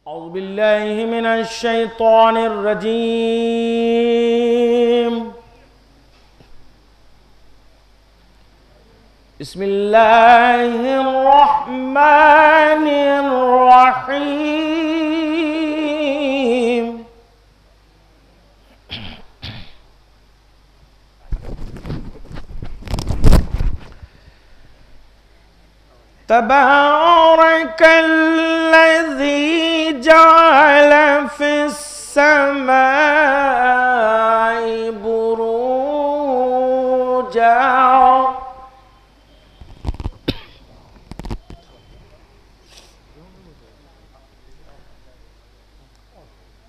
أعوذ بالله من الشيطان الرجيم. بسم الله الرحمن الرحيم. تبارك الذي جعل في السماء بروجا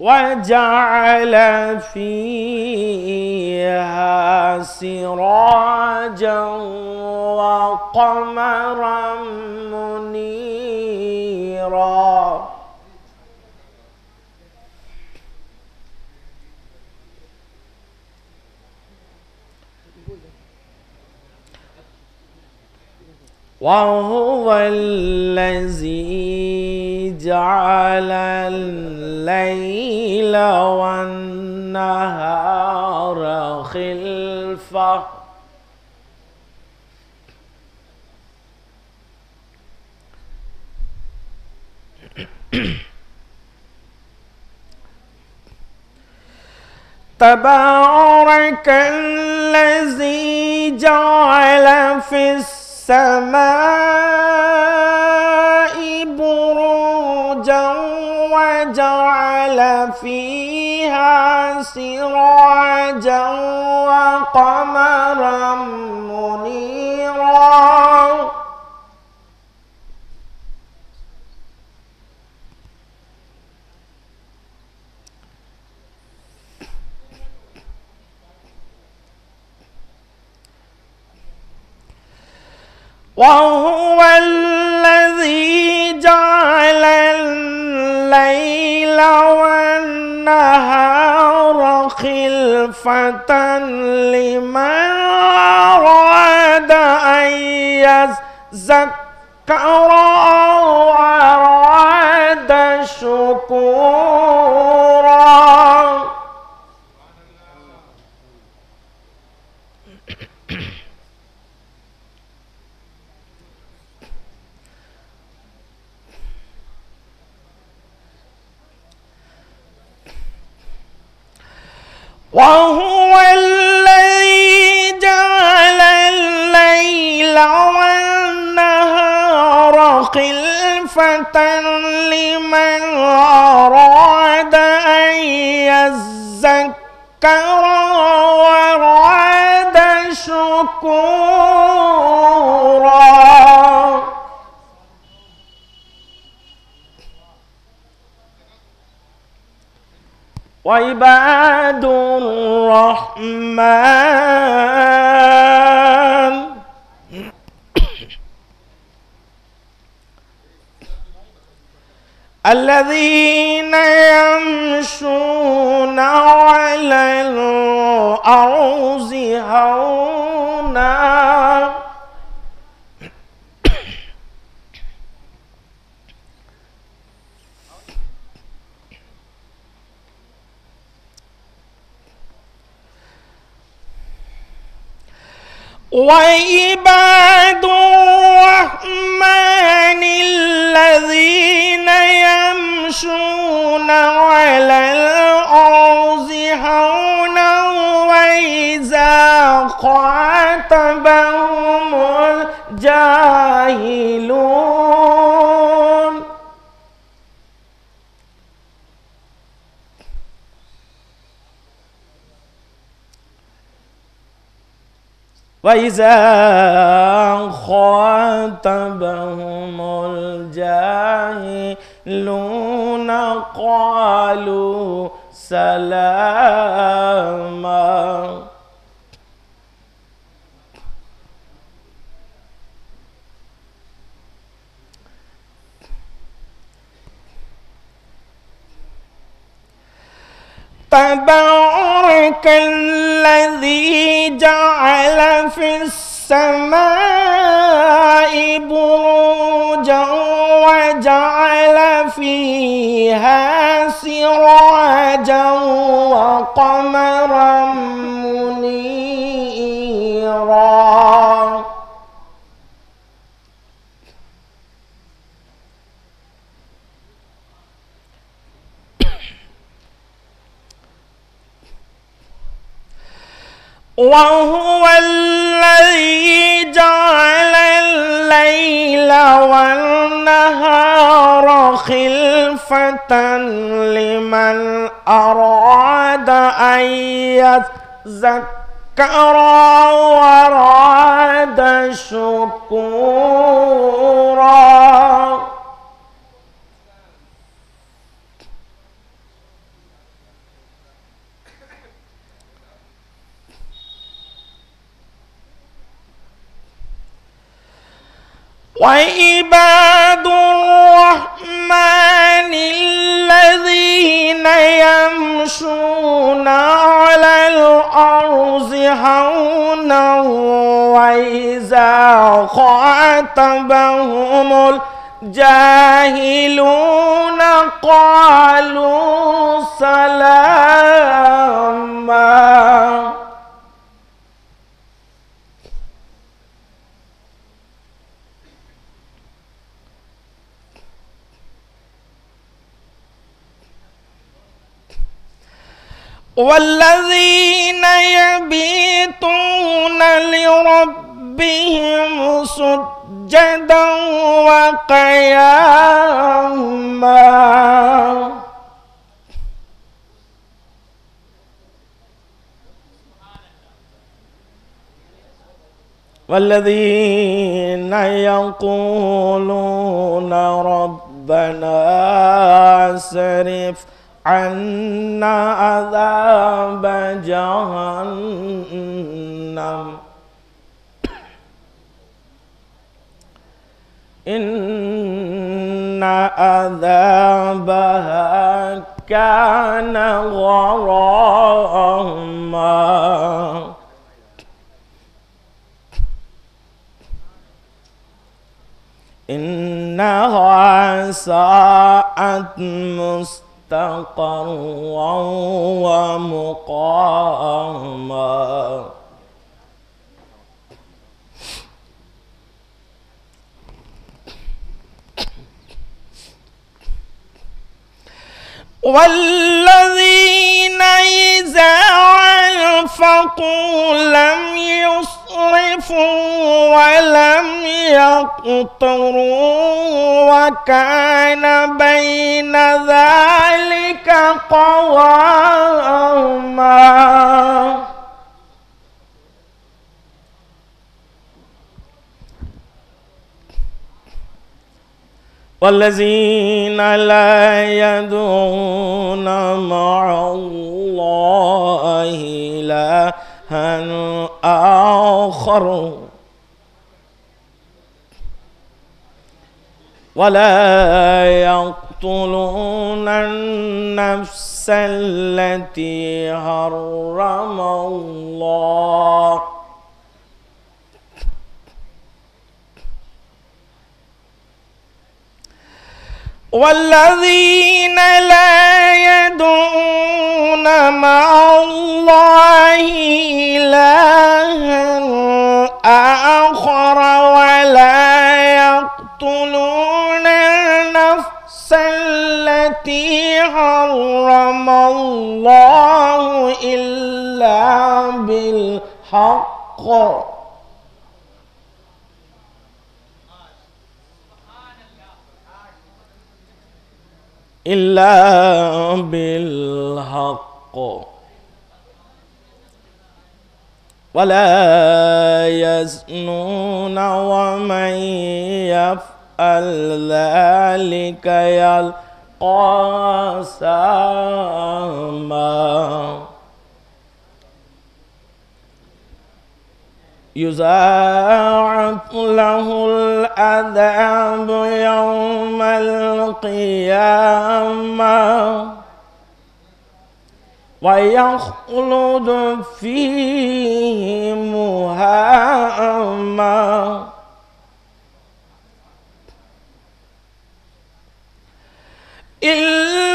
وجعل فيها سراجا وقمرا منيرا وهو الذي جعل الليل والنهار خلفة تبارك الذي جعل في السماء بروجا وجعل فيها سراجا وقمرا منيرا وهو الذي جعل الليل والنهار خلفة لمن أراد أن يذكر أو أراد شكورا وهو الذي جعل الليل والنهار خلفة لمن أراد أن يذكر وأراد شكورا وعباد الرحمن الذين يمشون على الأرض هونا وعباد الرحمن الذين يمشون على الأرض هونا وإذا خاطبهم الجاهلون وإذا خاطبهم الجاهلون قالوا سلاما تبارك الذي جعل في السماء بروجا وجعل فيها فيها سراجا وقمرا منيرا وهو الذي جعل الليل والنهار خلفة لمن أراد أن يذكر وأراد شكورا وعباد الرحمن الذين يمشون على الأرض هونا وإذا خاطبهم الجاهلون قالوا سلاما والذين يبيتون لربهم سجدا وقياما والذين يقولون ربنا اصرف عنا عذاب جهنم إن عذابها كان غراما إنها ساءت مستقرا ومقاما والذين إذا أنفقوا لم يسرفوا ولم يقتروا وكان بين ذلك قواما والذين لا يدعون مع الله إلها آخر ولا يقتلون النفس التي حرم الله والذين لا يدعون مع الله إلها آخر ولا يقتلون النفس التي حرم الله إلا بالحق ولا يزنون ومن يفعل ذلك يلقى أثاما يضاعف له العذاب يوم القيامة ويخلد فيه مهانا إلا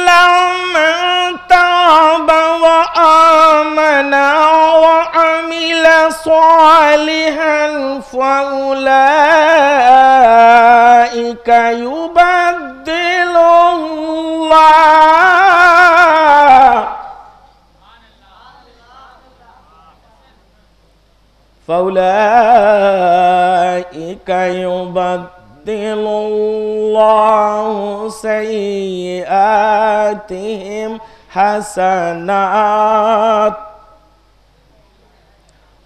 صالحا فأولئك يبدل الله سيئاتهم حسنات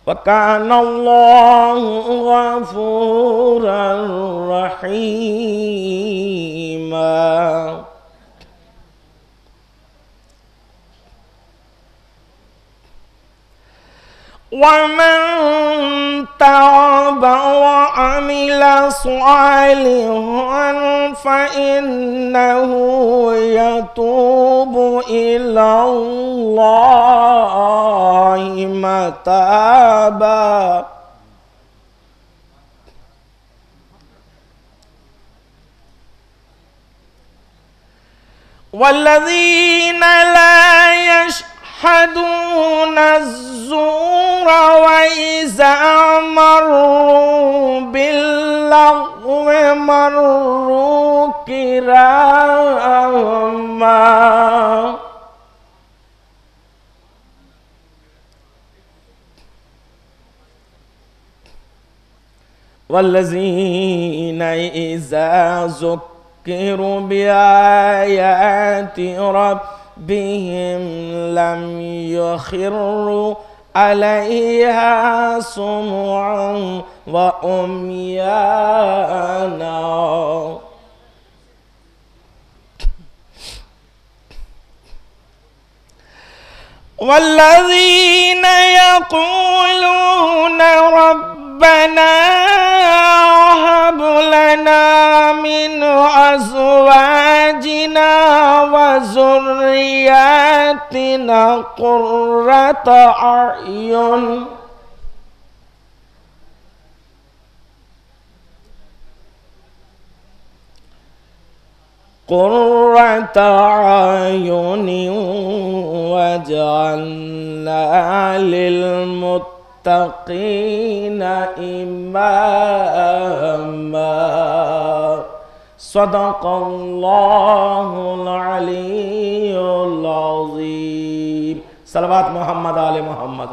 وكان الله غفورا رحيما. ومن تاب وعمل صالحا فإنه يتوب إلى الله متابا. والذين لا يشهدون الزور وإذا مروا باللغو مروا كراما. والذين إذا ذكروا بآيات ربهم لم يخروا عليها صمعا وعميانا. والذين يقولون ربنا هب لنا من أزواجنا وذرياتنا قرة أعين واجعلنا للمتقين إماما. صدق الله العلي العظيم. صلوات محمد آل محمد.